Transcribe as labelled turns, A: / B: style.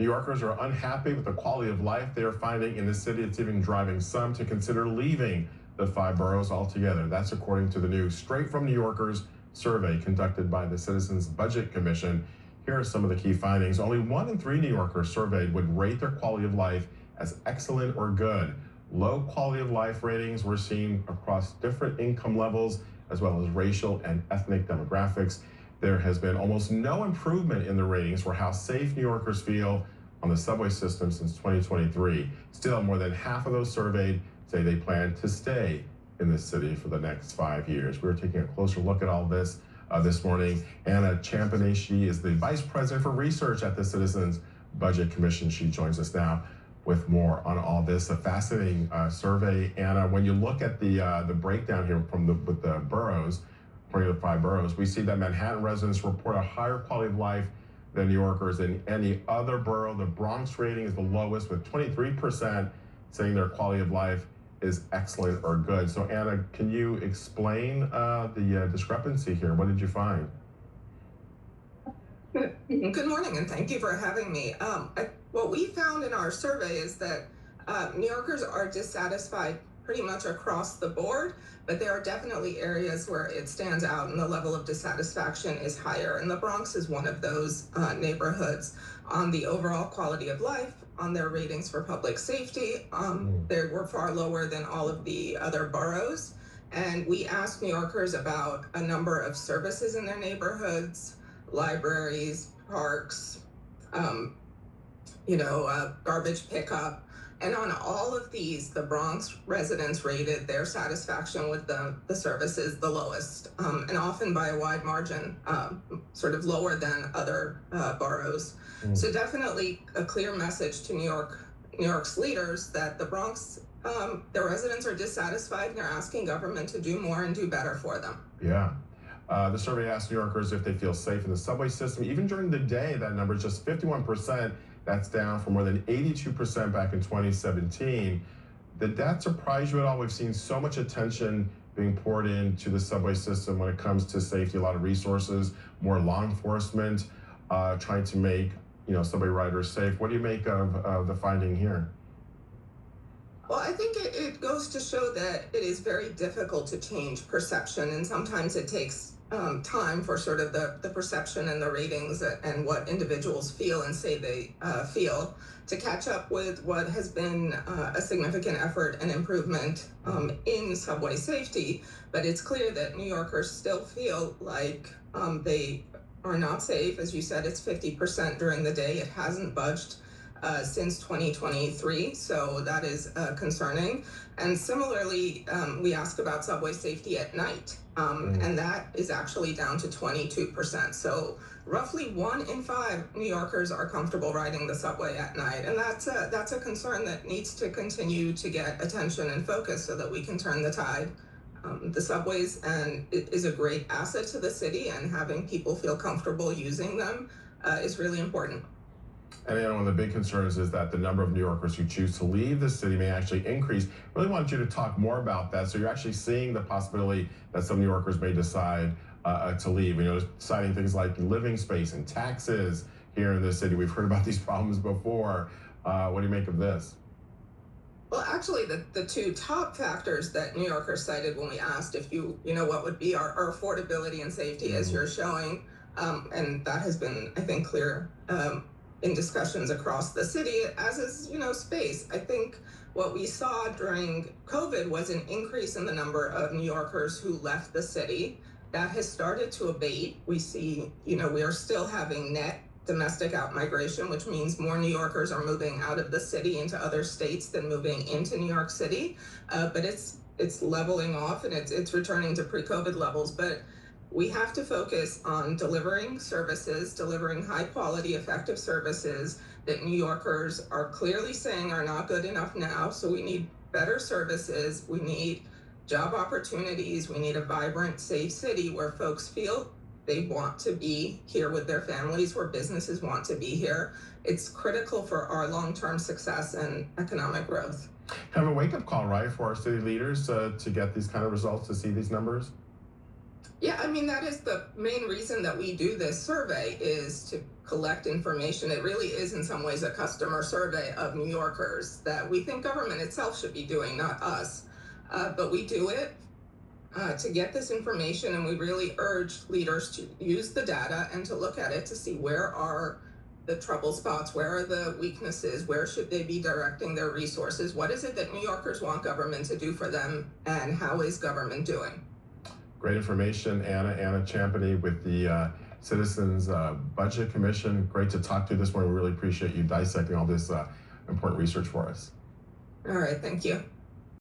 A: New Yorkers are unhappy with the quality of life they are finding in the city. It's even driving some to consider leaving the 5 boroughs altogether. That's according to the new Straight from New Yorkers survey conducted by the Citizens Budget Commission. Here are some of the key findings. Only 1 in 3 New Yorkers surveyed would rate their quality of life as excellent or good. Low quality of life ratings were seen across different income levels as well as racial and ethnic demographics. There has been almost no improvement in the ratings for how safe New Yorkers feel on the subway system since 2023. Still, more than half of those surveyed say they plan to stay in the city for the next 5 years. We're taking a closer look at all this this morning. Anna Champagnie is the Vice President for Research at the Citizens Budget Commission. She joins us now with more on all this. A fascinating survey, Anna. When you look at the breakdown here from with the boroughs, according to the 5 boroughs, we see that Manhattan residents report a higher quality of life than New Yorkers in any other borough. The Bronx rating is the lowest, with 23% saying their quality of life is excellent or good. So Anna, can you explain the discrepancy here? What did you find?
B: Good morning, and thank you for having me. What we found in our survey is that New Yorkers are dissatisfied pretty much across the board, but there are definitely areas where it stands out and the level of dissatisfaction is higher. And the Bronx is one of those neighborhoods. On the overall quality of life, on their ratings for public safety, they were far lower than all of the other boroughs. And we asked New Yorkers about a number of services in their neighborhoods, libraries, parks, garbage pickup. And on all of these, the Bronx residents rated their satisfaction with the services the lowest, and often by a wide margin, sort of lower than other boroughs. So definitely a clear message to New York's leaders that the Bronx, their residents are dissatisfied and they're asking government to do more and do better for them.
A: Yeah. The survey asked New Yorkers if they feel safe in the subway system. Even during the day, that number is just 51%. That's down from more than 82% back in 2017. Did that surprise you at all? We've seen so much attention being poured into the subway system when it comes to safety, a lot of resources, more law enforcement, trying to make subway riders safe. What do you make of the finding here?
B: Well, I think it goes to show that it is very difficult to change perception, and sometimes it takes time for sort of the perception and the ratings and what individuals feel and say they feel to catch up with what has been a significant effort and improvement in subway safety. But it's clear that New Yorkers still feel like they are not safe. As you said, it's 50% during the day. It hasn't budged since 2023, so that is concerning. And similarly, we ask about subway safety at night, and that is actually down to 22%. So roughly 1 in 5 New Yorkers are comfortable riding the subway at night, and that's a concern that needs to continue to get attention and focus so that we can turn the tide. The subways and it is a great asset to the city, and having people feel comfortable using them is really important.
A: And one of the big concerns is that the number of New Yorkers who choose to leave the city may actually increase. Really wanted you to talk more about that. So you're actually seeing the possibility that some New Yorkers may decide to leave, citing things like living space and taxes here in the city. We've heard about these problems before. What do you make of this?
B: Well, actually, the 2 top factors that New Yorkers cited when we asked if what would be our affordability and safety, as you're showing, and that has been, I think, clear in discussions across the city, as is, space. I think what we saw during COVID was an increase in the number of New Yorkers who left the city. That has started to abate. We see, we are still having net domestic outmigration, which means more New Yorkers are moving out of the city into other states than moving into New York City. But it's leveling off and it's returning to pre-COVID levels. But we have to focus on delivering services, delivering high quality, effective services that New Yorkers are clearly saying are not good enough now. So we need better services. We need job opportunities. We need a vibrant, safe city where folks feel they want to be here with their families, where businesses want to be here. It's critical for our long-term success and economic growth.
A: Kind of a wake-up call, right, for our city leaders to get these kind of results, to see these numbers?
B: Yeah, I mean, that is the main reason that we do this survey is to collect information. It really is in some ways a customer survey of New Yorkers that we think government itself should be doing, not us. But we do it to get this information, and we really urge leaders to use the data and to look at it to see where are the trouble spots, where are the weaknesses, where should they be directing their resources, what is it that New Yorkers want government to do for them, and how is government doing.
A: Great information, Anna. Anna Champany with the Citizens Budget Commission. Great to talk to you this morning. We really appreciate you dissecting all this important research for us.
B: All right, thank you.